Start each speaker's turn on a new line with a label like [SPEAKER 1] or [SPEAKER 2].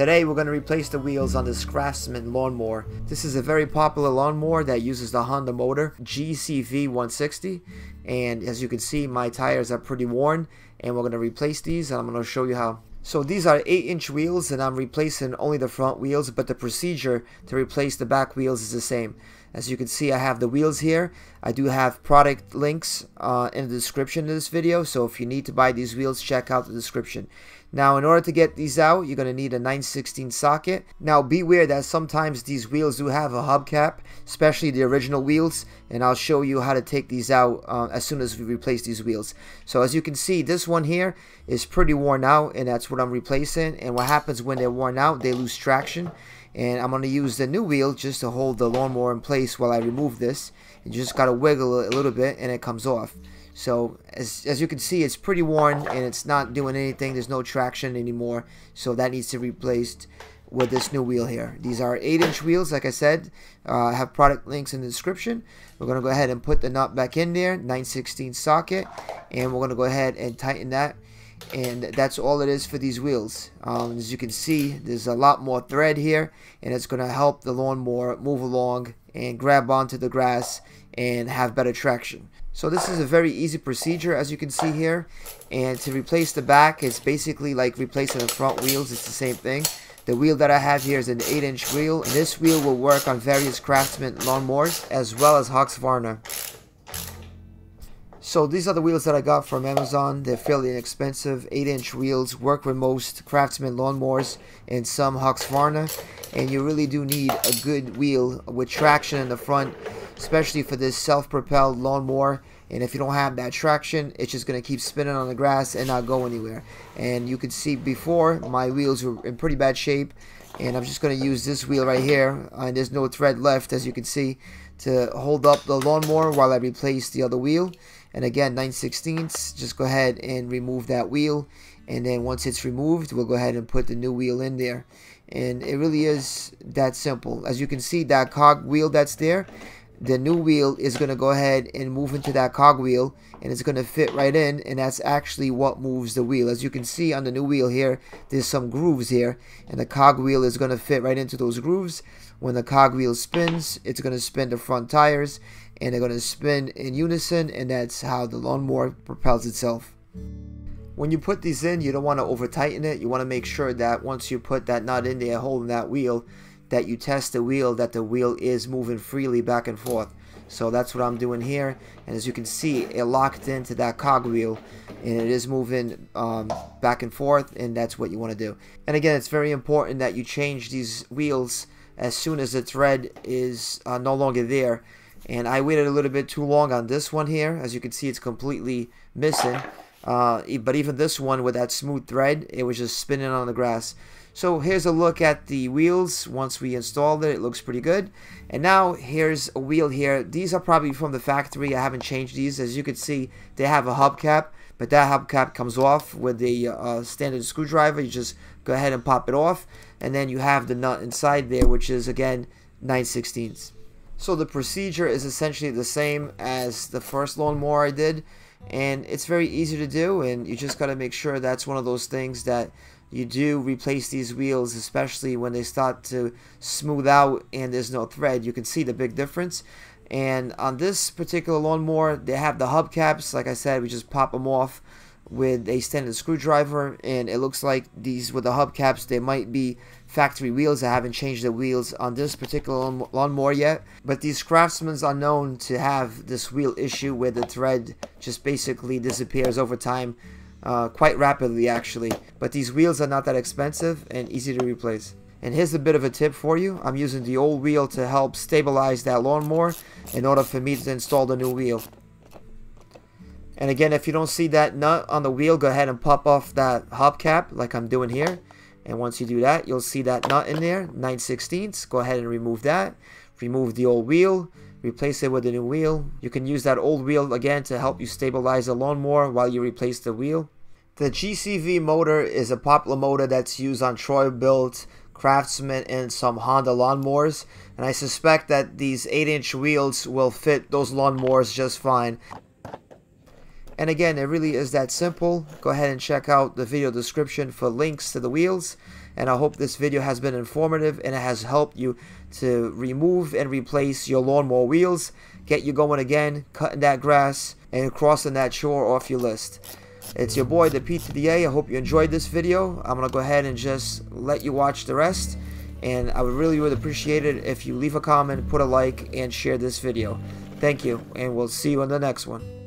[SPEAKER 1] Today we're going to replace the wheels on this Craftsman lawnmower. This is a very popular lawnmower that uses the Honda motor GCV 160, and as you can see my tires are pretty worn and we're going to replace these, and I'm going to show you how. So these are 8-inch wheels and I'm replacing only the front wheels, but the procedure to replace the back wheels is the same. As you can see, I have the wheels here. I do have product links in the description of this video, so if you need to buy these wheels, check out the description. Now, in order to get these out, you're going to need a 9/16 socket. Now, beware that sometimes these wheels do have a hubcap, especially the original wheels, and I'll show you how to take these out as soon as we replace these wheels. So as you can see, this one here is pretty worn out, and that's what I'm replacing. And what happens when they're worn out, they lose traction. And I'm going to use the new wheel just to hold the lawnmower in place while I remove this. You just got to wiggle it a little bit and it comes off. So as you can see, it's pretty worn and it's not doing anything. There's no traction anymore, so that needs to be replaced with this new wheel here. These are 8-inch wheels, like I said. I have product links in the description. We're going to go ahead and put the nut back in there, 9/16 socket, and we're going to go ahead and tighten that. And that's all it is for these wheels. As you can see, there's a lot more thread here, and it's going to help the lawnmower move along and grab onto the grass and have better traction. So this is a very easy procedure, as you can see here. And to replace the back, it's basically like replacing the front wheels. It's the same thing. The wheel that I have here is an 8-inch wheel, and this wheel will work on various Craftsman lawnmowers as well as Husqvarna. So these are the wheels that I got from Amazon. They're fairly inexpensive. 8-inch wheels, work with most Craftsman lawnmowers and some Husqvarna. And you really do need a good wheel with traction in the front, especially for this self-propelled lawnmower. And if you don't have that traction, it's just going to keep spinning on the grass and not go anywhere. And you can see before, my wheels were in pretty bad shape. And I'm just going to use this wheel right here. And there's no thread left, as you can see, to hold up the lawnmower while I replace the other wheel. And again, 9/16, just go ahead and remove that wheel. And then once it's removed, we'll go ahead and put the new wheel in there. And it really is that simple. As you can see, that cog wheel that's there, the new wheel is going to go ahead and move into that cog wheel, and it's going to fit right in, and that's actually what moves the wheel. As you can see on the new wheel here, there's some grooves here, and the cog wheel is going to fit right into those grooves. When the cog wheel spins, it's going to spin the front tires, and they're going to spin in unison, and that's how the lawnmower propels itself. When you put these in, you don't want to over tighten it. You want to make sure that once you put that nut in there holding that wheel, that you test the wheel, that the wheel is moving freely back and forth. So that's what I'm doing here, and as you can see, it locked into that cog wheel and it is moving back and forth, and that's what you want to do. And again, it's very important that you change these wheels as soon as the thread is no longer there. And I waited a little bit too long on this one here. As you can see, it's completely missing. But even this one with that smooth thread, it was just spinning on the grass. So here's a look at the wheels. Once we installed it, it looks pretty good. And now here's a wheel here. These are probably from the factory. I haven't changed these. As you can see, they have a hubcap, but that hubcap comes off with the standard screwdriver. You just go ahead and pop it off, and then you have the nut inside there, which is again 9/16. So the procedure is essentially the same as the first lawnmower I did, and it's very easy to do, and you just got to make sure that's one of those things that you do replace these wheels, especially when they start to smooth out and there's no thread. You can see the big difference. And on this particular lawnmower, they have the hubcaps. Like I said, we just pop them off with a standard screwdriver, and it looks like these with the hubcaps, they might be factory wheels. I haven't changed the wheels on this particular lawnmower yet, but these Craftsmans are known to have this wheel issue where the thread just basically disappears over time, quite rapidly actually. But these wheels are not that expensive and easy to replace. And here's a bit of a tip for you. I'm using the old wheel to help stabilize that lawnmower in order for me to install the new wheel. And again, if you don't see that nut on the wheel, go ahead and pop off that hubcap like I'm doing here. And once you do that, you'll see that nut in there, 9/16. Go ahead and remove that. Remove the old wheel. Replace it with a new wheel. You can use that old wheel again to help you stabilize the lawnmower while you replace the wheel. The GCV motor is a popular motor that's used on Bilt, Craftsman, and some Honda lawnmowers. And I suspect that these 8-inch wheels will fit those lawnmowers just fine. And again, it really is that simple. Go ahead and check out the video description for links to the wheels. and I hope this video has been informative and it has helped you to remove and replace your lawnmower wheels, get you going again, cutting that grass, and crossing that chore off your list. It's your boy, the P to the A. I hope you enjoyed this video. I'm going to go ahead and just let you watch the rest. And I would really appreciate it if you leave a comment, put a like, and share this video. Thank you, and we'll see you on the next one.